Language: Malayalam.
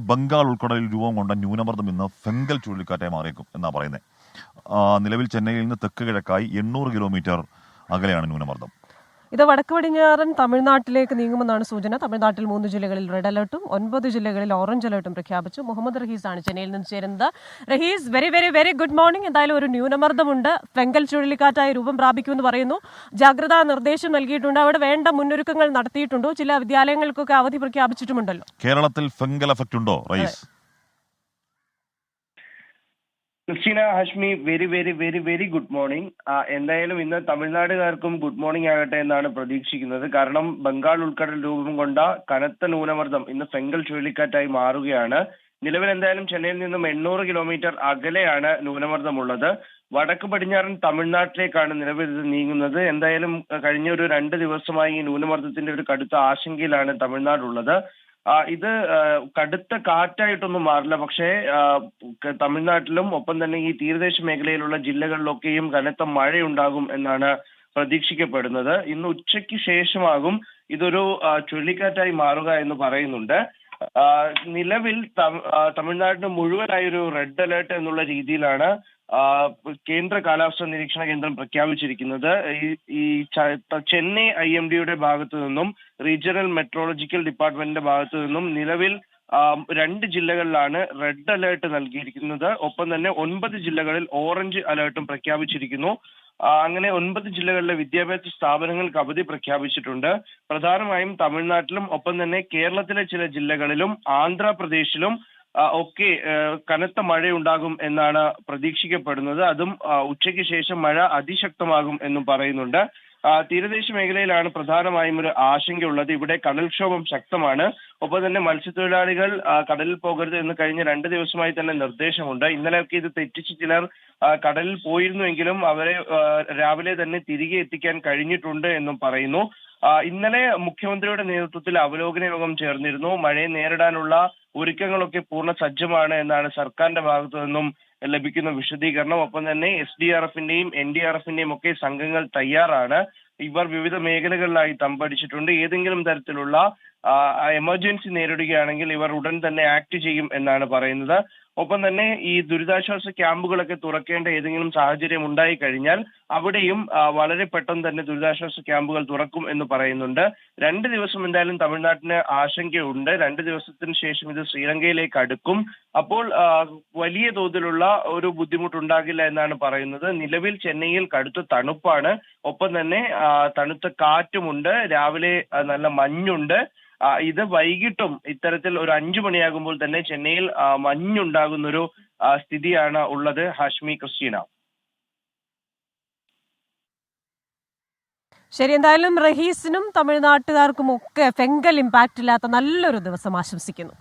ബംഗാൾ ഉൾക്കടലിൽ രൂപം കൊണ്ട ന്യൂനമർദ്ദം ഇന്ന് ഫെങ്കൽ ചുഴലിക്കാറ്റായി മാറിയേക്കും എന്നാണ് പറയുന്നത്. നിലവിൽ ചെന്നൈയിൽ നിന്ന് തെക്ക് കിഴക്കായി 800 കിലോമീറ്റർ അകലെയാണ് ന്യൂനമർദ്ദം. ഇത് വടക്ക് പടിഞ്ഞാറൻ തമിഴ്നാട്ടിലേക്ക് നീങ്ങുമെന്നാണ് സൂചന. തമിഴ്നാട്ടിൽ 3 ജില്ലകളിൽ റെഡ് അലർട്ടും 9 ജില്ലകളിൽ ഓറഞ്ച് അലർട്ടും പ്രഖ്യാപിച്ചു. മുഹമ്മദ് റഹീസാണ് ചെന്നൈയിൽ നിന്ന് ചേരുന്നത്. Rahees, very very very good morning. എന്തായാലും ഒരു ന്യൂനമർദ്ദമുണ്ട്, ഫെങ്കൽ ചുഴലിക്കാറ്റായി രൂപം പ്രാപിക്കുമെന്ന് പറയുന്നു. ജാഗ്രതാ നിർദ്ദേശം നൽകിയിട്ടുണ്ട്. അവിടെ വേണ്ട മുന്നൊരുക്കങ്ങൾ നടത്തിയിട്ടുണ്ടോ? ചില വിദ്യാലയങ്ങൾക്കൊക്കെ അവധി പ്രഖ്യാപിച്ചിട്ടുമുണ്ടല്ലോ. കേരളത്തിൽ ഫെങ്കൽ എഫക്റ്റ് ഉണ്ടോ Rahees? Christina, Hashmi, very very very very good morning. എന്തായാലും ഇന്ന് തമിഴ്നാടുകാർക്കും ഗുഡ് മോർണിംഗ് ആകട്ടെ എന്നാണ് പ്രതീക്ഷിക്കുന്നത്. കാരണം ബംഗാൾ ഉൾക്കടൽ രൂപം കൊണ്ട കനത്ത ന്യൂനമർദ്ദം ഇന്ന് ഫെങ്കൽ ചുഴലിക്കാറ്റായി മാറുകയാണ്. നിലവിൽ എന്തായാലും ചെന്നൈയിൽ നിന്നും 800 കിലോമീറ്റർ അകലെയാണ് ന്യൂനമർദ്ദമുള്ളത്. വടക്ക് പടിഞ്ഞാറൻ തമിഴ്നാട്ടിലേക്കാണ് നിലവിൽ ഇത് നീങ്ങുന്നത്. എന്തായാലും കഴിഞ്ഞ ഒരു 2 ദിവസമായി ഈ ന്യൂനമർദ്ദത്തിന്റെ ഒരു കടുത്ത ആശങ്കയിലാണ് തമിഴ്നാടുള്ളത്. ഇത് കടുത്ത കാറ്റായിട്ടൊന്നും മാറില്ല. പക്ഷേ തമിഴ്നാട്ടിലും ഒപ്പം തന്നെ ഈ തീരദേശ മേഖലയിലുള്ള ജില്ലകളിലൊക്കെയും കനത്ത മഴയുണ്ടാകും എന്നാണ് പ്രതീക്ഷിക്കപ്പെടുന്നത്. ഇന്ന് ഉച്ചയ്ക്ക് ശേഷമാകും ഇതൊരു ചുഴലിക്കാറ്റായി മാറുക എന്ന് പറയുന്നുണ്ട്. നിലവിൽ തമിഴ്നാടിന് മുഴുവനായി ഒരു റെഡ് അലേർട്ട് എന്നുള്ള രീതിയിലാണ് കേന്ദ്ര കാലാവസ്ഥാ നിരീക്ഷണ കേന്ദ്രം പ്രഖ്യാപിച്ചിരിക്കുന്നത്. ഈ ചെന്നൈ IMD-യുടെ ഭാഗത്തു നിന്നും റീജിയണൽ മെട്രോളജിക്കൽ ഡിപ്പാർട്ട്മെന്റിന്റെ ഭാഗത്തു നിന്നും നിലവിൽ 2 ജില്ലകളിലാണ് റെഡ് അലേർട്ട് നൽകിയിരിക്കുന്നത്. ഒപ്പം തന്നെ 9 ജില്ലകളിൽ ഓറഞ്ച് അലേർട്ടും പ്രഖ്യാപിച്ചിരിക്കുന്നു. അങ്ങനെ 9 ജില്ലകളിലെ വിദ്യാഭ്യാസ സ്ഥാപനങ്ങൾക്ക് അവധി പ്രഖ്യാപിച്ചിട്ടുണ്ട്. പ്രധാനമായും തമിഴ്നാട്ടിലും ഒപ്പം തന്നെ കേരളത്തിലെ ചില ജില്ലകളിലും ആന്ധ്രാപ്രദേശിലും ഒക്കെ കനത്ത മഴയുണ്ടാകും എന്നാണ് പ്രതീക്ഷിക്കപ്പെടുന്നത്. അതും ഉച്ചയ്ക്ക് ശേഷം മഴ അതിശക്തമാകും എന്നും പറയുന്നുണ്ട്. തീരദേശ മേഖലയിലാണ് പ്രധാനമായും ഒരു ആശങ്കയുള്ളത്. ഇവിടെ കടൽക്ഷോഭം ശക്തമാണ്. ഒപ്പം തന്നെ മത്സ്യത്തൊഴിലാളികൾ കടലിൽ പോകരുത് എന്ന് കഴിഞ്ഞ 2 ദിവസമായി തന്നെ നിർദ്ദേശമുണ്ട്. ഇന്നലെയൊക്കെ ഇത് തെറ്റിച്ച് ചിലർ കടലിൽ പോയിരുന്നുവെങ്കിലും അവരെ രാവിലെ തന്നെ തിരികെ എത്തിക്കാൻ കഴിഞ്ഞിട്ടുണ്ട് എന്നും പറയുന്നു. ഇന്നലെ മുഖ്യമന്ത്രിയുടെ നേതൃത്വത്തിൽ അവലോകന യോഗം ചേർന്നിരുന്നു. മഴയെ നേരിടാനുള്ള ഒരുക്കങ്ങളൊക്കെ പൂർണ്ണ സജ്ജമാണ് എന്നാണ് സർക്കാരിന്റെ ഭാഗത്തു നിന്നും ലഭിക്കുന്ന വിശദീകരണം. ഒപ്പം തന്നെ SDRF-ന്റെയും NDRF-ന്റെയും ഒക്കെ സംഘങ്ങൾ തയ്യാറാണ്. ഇവർ വിവിധ മേഖലകളിലായി തമ്പടിച്ചിട്ടുണ്ട്. ഏതെങ്കിലും തരത്തിലുള്ള എമർജൻസി നേരിടുകയാണെങ്കിൽ ഇവർ ഉടൻ തന്നെ ആക്ട് ചെയ്യും എന്നാണ് പറയുന്നത്. ഒപ്പം തന്നെ ഈ ദുരിതാശ്വാസ ക്യാമ്പുകളൊക്കെ തുറക്കേണ്ട ഏതെങ്കിലും സാഹചര്യം ഉണ്ടായി കഴിഞ്ഞാൽ അവിടെയും വളരെ പെട്ടെന്ന് തന്നെ ദുരിതാശ്വാസ ക്യാമ്പുകൾ തുറക്കും എന്ന് പറയുന്നുണ്ട്. 2 ദിവസം എന്തായാലും തമിഴ്നാട്ടിന് ആശങ്കയുണ്ട്. 2 ദിവസത്തിന് ശേഷം ഇത് ശ്രീലങ്കയിലേക്ക് അടുക്കും. അപ്പോൾ വലിയ തോതിലുള്ള ഒരു ബുദ്ധിമുട്ടുണ്ടാകില്ല എന്നാണ് പറയുന്നത്. നിലവിൽ ചെന്നൈയിൽ കടുത്ത തണുപ്പാണ്. ഒപ്പം തന്നെ തണുത്ത കാറ്റുമുണ്ട്. രാവിലെ നല്ല മഞ്ഞുണ്ട്. ഇത് വൈകിട്ടും ഇത്തരത്തിൽ ഒരു 5 മണിയാകുമ്പോൾ തന്നെ ചെന്നൈയിൽ മഞ്ഞുണ്ടാകുന്നൊരു സ്ഥിതിയാണ് ഉള്ളത്. ഹാഷ്മി, ക്രിസ്റ്റീന. ശരി, എന്തായാലും റഹീസിനും തമിഴ്നാട്ടുകാർക്കും ഒക്കെ ഫെങ്കൽ ഇമ്പാക്റ്റ് ഇല്ലാത്ത നല്ലൊരു ദിവസം ആശംസിക്കുന്നു.